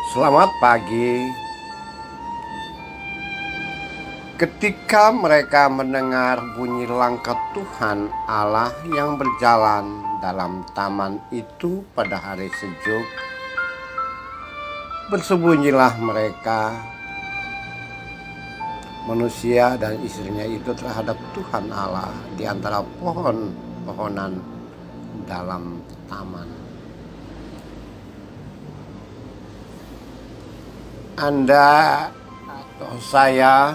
Selamat pagi. Ketika mereka mendengar bunyi langkah Tuhan Allah yang berjalan dalam taman itu pada hari sejuk, bersembunyilah mereka, manusia dan istrinya itu, terhadap Tuhan Allah di antara pohon-pohonan dalam taman. Anda atau saya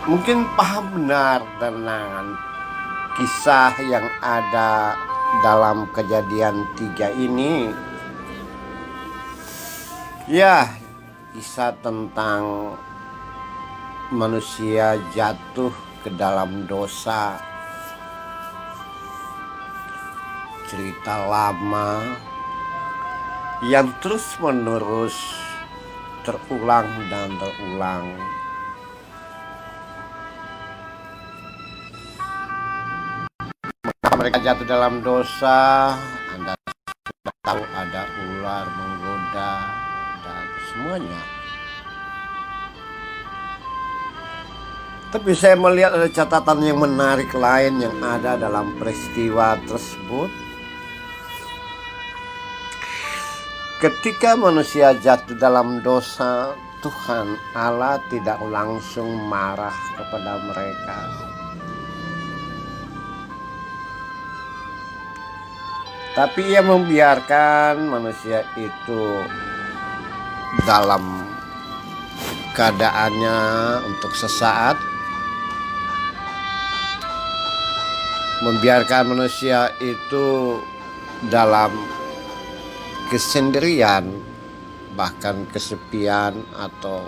mungkin paham benar dengan kisah yang ada dalam Kejadian 3 ini. Ya, kisah tentang manusia jatuh ke dalam dosa. Cerita lama yang terus-menerus terulang dan terulang. Mereka jatuh dalam dosa. Anda sudah tahu ada ular menggoda dan semuanya. Tapi saya melihat ada catatan yang menarik lain yang ada dalam peristiwa tersebut. Ketika manusia jatuh dalam dosa, Tuhan Allah tidak langsung marah kepada mereka. Tapi Ia membiarkan manusia itu dalam keadaannya untuk sesaat. Membiarkan manusia itu dalam kesendirian, bahkan kesepian, atau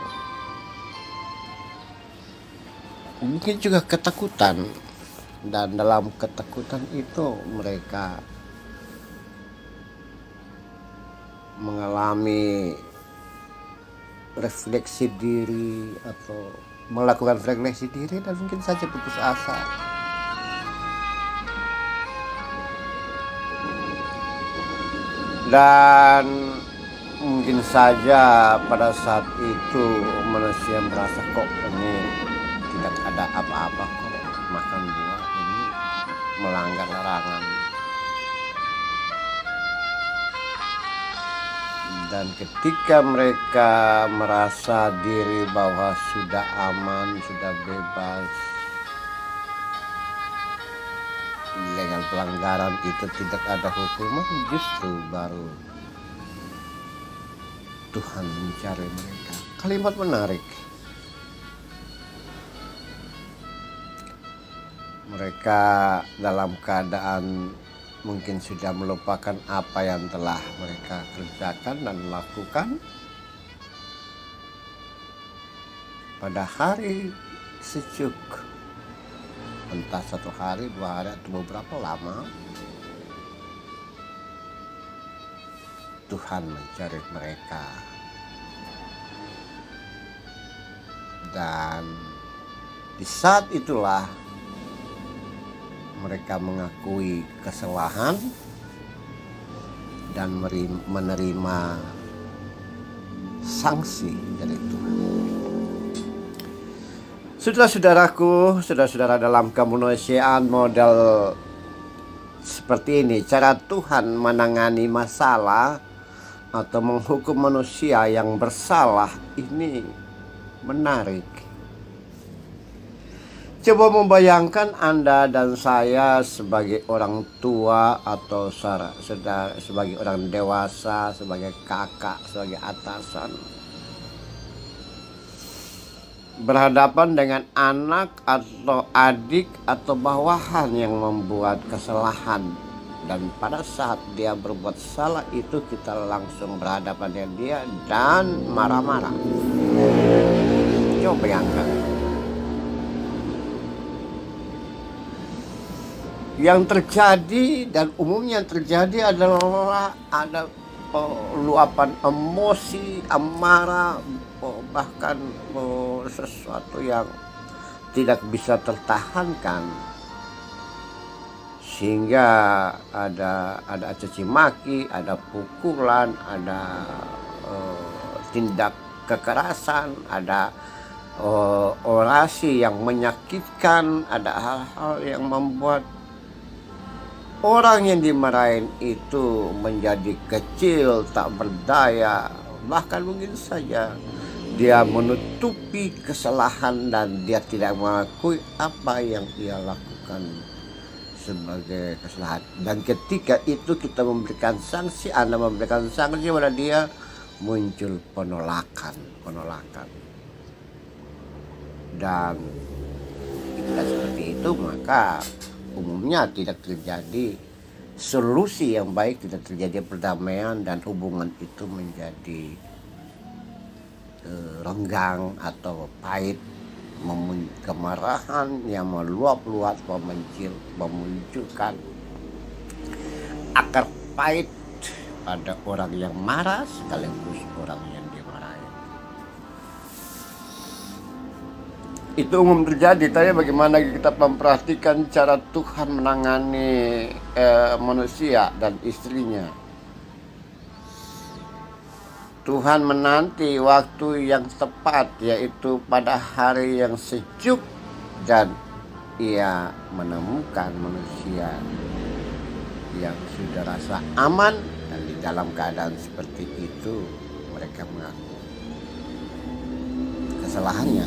mungkin juga ketakutan. Dan dalam ketakutan itu mereka mengalami refleksi diri atau melakukan refleksi diri dan mungkin saja putus asa. Dan mungkin saja pada saat itu manusia merasa, kok ini tidak ada apa-apa, kok makan buah ini melanggar larangan. Dan ketika mereka merasa diri bahwa sudah aman, sudah bebas, dengan pelanggaran itu tidak ada hukuman, justru baru Tuhan mencari mereka. Kalimat menarik. Mereka dalam keadaan mungkin sudah melupakan apa yang telah mereka kerjakan dan lakukan pada hari sejuk. Entah 1 hari, 2 hari, atau beberapa lama, Tuhan mencari mereka. Dan di saat itulah mereka mengakui kesalahan dan menerima sanksi dari Tuhan. Saudara-saudaraku, saudara-saudara, dalam kemanusiaan model seperti ini, cara Tuhan menangani masalah atau menghukum manusia yang bersalah ini menarik. Coba membayangkan Anda dan saya sebagai orang tua atau sebagai orang dewasa, sebagai kakak, sebagai atasan, berhadapan dengan anak atau adik atau bawahan yang membuat kesalahan. Dan pada saat dia berbuat salah itu, kita langsung berhadapan dengan dia dan marah-marah. Coba bayangkan. Yang terjadi dan umumnya yang terjadi adalah ada luapan emosi, amarah, bahkan sesuatu yang tidak bisa tertahankan. sehingga ada caci maki, ada pukulan, ada tindak kekerasan, ada orasi yang menyakitkan, ada hal-hal yang membuat orang yang dimarahin itu menjadi kecil, tak berdaya, bahkan mungkin saja dia menutupi kesalahan dan dia tidak mengakui apa yang ia lakukan sebagai kesalahan. Dan ketika itu kita memberikan sanksi, Anda memberikan sanksi pada dia, muncul penolakan. Dan ketika seperti itu maka umumnya tidak terjadi solusi yang baik, tidak terjadi perdamaian, dan hubungan itu menjadi renggang atau pahit, kemarahan yang meluap-luap, memunculkan akar pahit pada orang yang marah sekaligus orang yang dimarahi. Itu umum terjadi. Tapi bagaimana kita memperhatikan cara Tuhan menangani manusia dan istrinya. Tuhan menanti waktu yang tepat, yaitu pada hari yang sejuk, dan ia menemukan manusia yang sudah rasa aman, dan di dalam keadaan seperti itu mereka mengaku kesalahannya.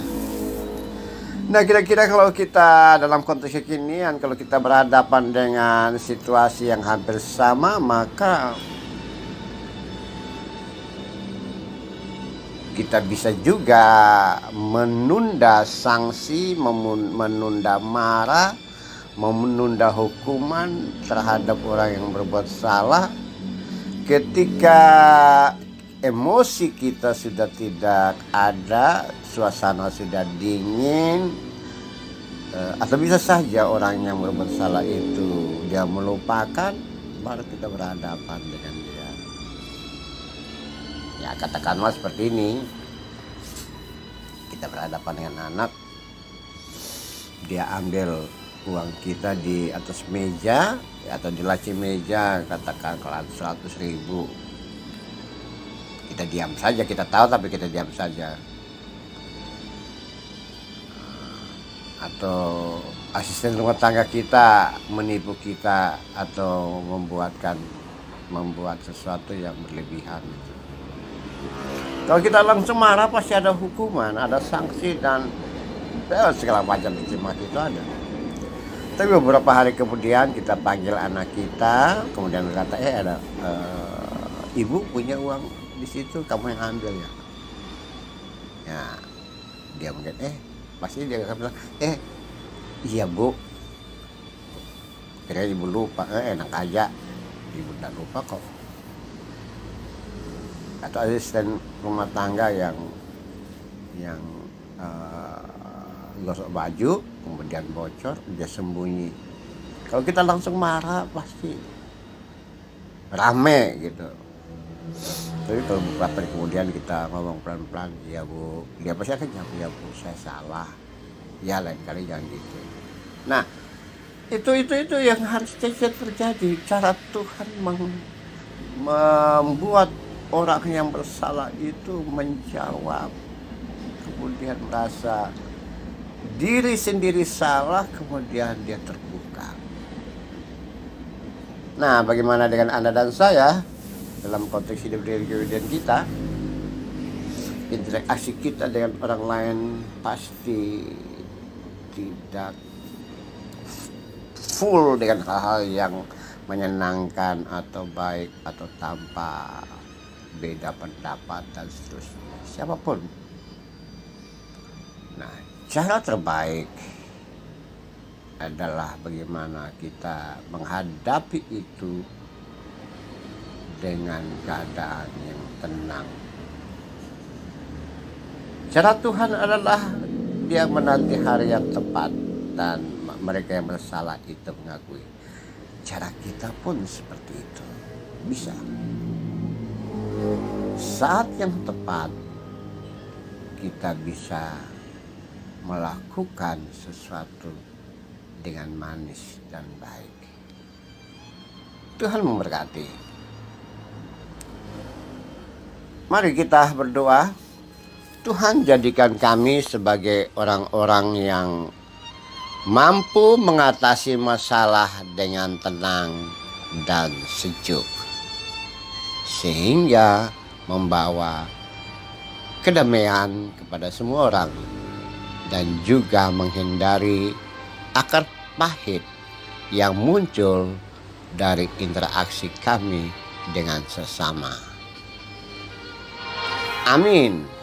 Nah, kira-kira kalau kita dalam konteks kekinian, kalau kita berhadapan dengan situasi yang hampir sama, maka kita bisa juga menunda sanksi, menunda marah, menunda hukuman terhadap orang yang berbuat salah. Ketika emosi kita sudah tidak ada, suasana sudah dingin, atau bisa saja orang yang berbuat salah itu dia melupakan, baru kita berhadapan dengan dia. Ya, katakanlah seperti ini, kita berhadapan dengan anak, dia ambil uang kita di atas meja atau di laci meja, katakan kalau 100.000, kita diam saja, kita tahu tapi kita diam saja. Atau asisten rumah tangga kita menipu kita atau membuat sesuatu yang berlebihan. Kalau kita langsung marah pasti ada hukuman, ada sanksi, dan segala macam caci-maki itu ada. Tapi beberapa hari kemudian kita panggil anak kita, kemudian berkata, ada ibu punya uang di situ, kamu yang ambil ya. Ya, dia mungkin pasti dia akan bilang, iya bu, kira ibu lupa, enak aja, ibu tak lupa kok. Atau asisten rumah tangga yang gosok baju kemudian bocor, dia sembunyi. Kalau kita langsung marah pasti rame gitu. Tapi kalau beberapa hari kemudian kita ngomong pelan-pelan, ya bu, dia pasti akan jawab, ya bu saya salah, ya lain kali jangan gitu. Nah itu yang harus terjadi. Cara Tuhan membuat orang yang bersalah itu menjawab, kemudian merasa diri sendiri salah, kemudian dia terbuka. Nah, bagaimana dengan Anda dan saya dalam konteks hidup diri kemudian kita? Interaksi kita dengan orang lain pasti tidak full dengan hal-hal yang menyenangkan atau baik atau tanpa beda pendapat dan seterusnya, siapapun. Nah, cara terbaik adalah bagaimana kita menghadapi itu dengan keadaan yang tenang. Cara Tuhan adalah dia menanti hari yang tepat dan mereka yang bersalah itu mengakui. Cara kita pun seperti itu, bisa. Saat yang tepat kita bisa melakukan sesuatu dengan manis dan baik. Tuhan memberkati. Mari kita berdoa. Tuhan, jadikan kami sebagai orang-orang yang mampu mengatasi masalah dengan tenang dan sejuk, sehingga membawa kedamaian kepada semua orang dan juga menghindari akar pahit yang muncul dari interaksi kami dengan sesama. Amin.